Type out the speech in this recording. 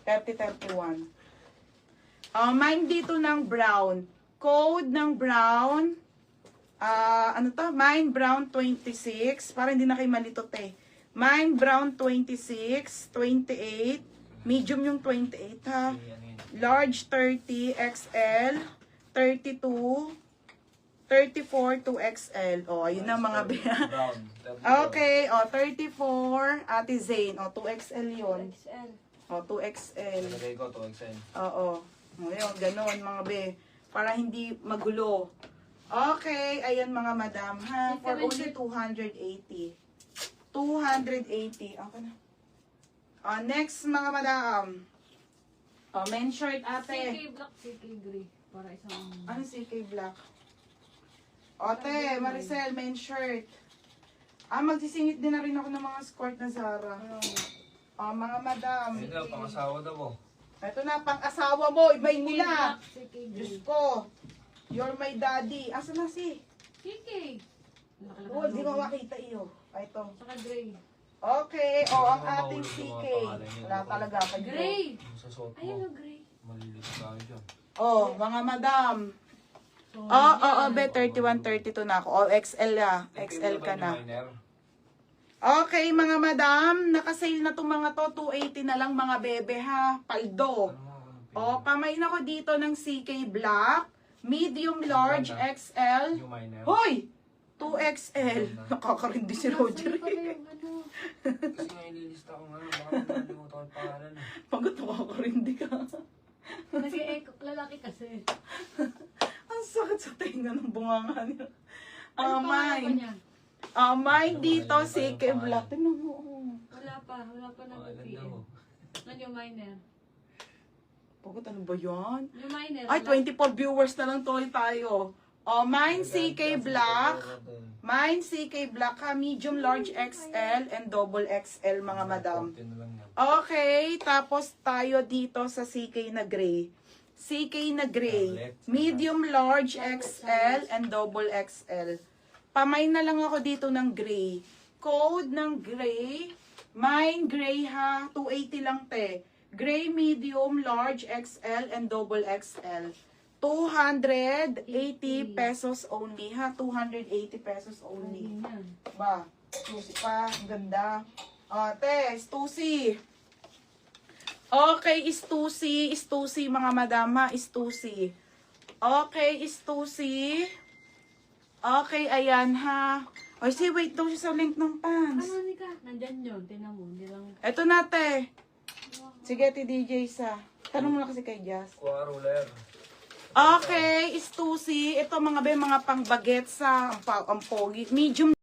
30-31. Mine dito ng brown. Code ng brown. Ano to? Mine brown 26. Para hindi na kayo malito eh. Mine brown 26, 28. Medium yung 28 ha. Large 30, XL, 32, 34 to XL. O, ayun na mga biya. Okay, o, 34, Ate Zane. O, 2XL yun. O, 2XL. Nalagay ko 2XL. Oo. Ngayon, ganon mga be. Para hindi magulo. Okay, ayan mga madam ha. For only 280. 280. Okay na. Next mga madam. Men's shirt ate. CK black, CK gray. Para isang... Ano CK black? Ate, Maricel, men's shirt. Magsisingit din na rin ako ng mga skirt na Zara. Mga madam. Ayun na, pangasawa daw mo. Ito na, pang-asawa mo. Ibay nila. CK Diyos gray. ko. You're my daddy. Asa na si? CK. Oh, di ko makita iyo. Ito. Saka gray. Okay. Ang ating CK. Wala talaga. Gray. Sa suot Ayun mo. o, gray. Maliliit tayo dyan. Mga madam. So, Be, 31, 32 na ako. XL XL ka na. Okay, mga madam. Nakasale na itong mga to. 280 na lang mga bebe ha. Paldo. Pamain ako dito ng CK Black. Medium, large, XL. Yung minor. Hoy! 2XL. Nakakarindi si Roger. pala yung ano. Kasi nga ililista ko nga. Baka makalimutan ko yung pangalan. Pagod nakakarindi ka. Nag-e-echo, lalaki kasi. Ang sakit sa tenga ng bunganga niya. Ano pa Mine. niya? Mine dito, CK Black. Tingnan mo. Wala pa nag-PM. Ano yung minor? Pagod, ano ba yan? Yung minor. Ay, 24 viewers na lang tuloy tayo. Mine CK Black. Mine CK Black ha. Medium, large, XL, and double XL mga madam. Okay, tapos tayo dito sa CK na gray. CK na gray. Medium, large, XL, and double XL. Pamay na lang ako dito ng gray. Code ng gray. Mine gray ha. 280 lang te. Gray, medium, large, XL, and double XL. 280 pesos only ha. 280 pesos only. Ba, Stussy pa. Ang ganda. Stussy. Okay, Stussy mga madam ha. Stussy. Okay, Stussy. Okay, ayan ha. Wait daw siya sa link ng pants. Ano ni ka? Nandyan yun. Tinan mo. Hindi lang... Eto na te. Sige, DJ sa. Tanong mo na kasi kay Jazz. Kuha ruler. Okay, Stussy. Ito mga pang bagets sa ang pogi. Medium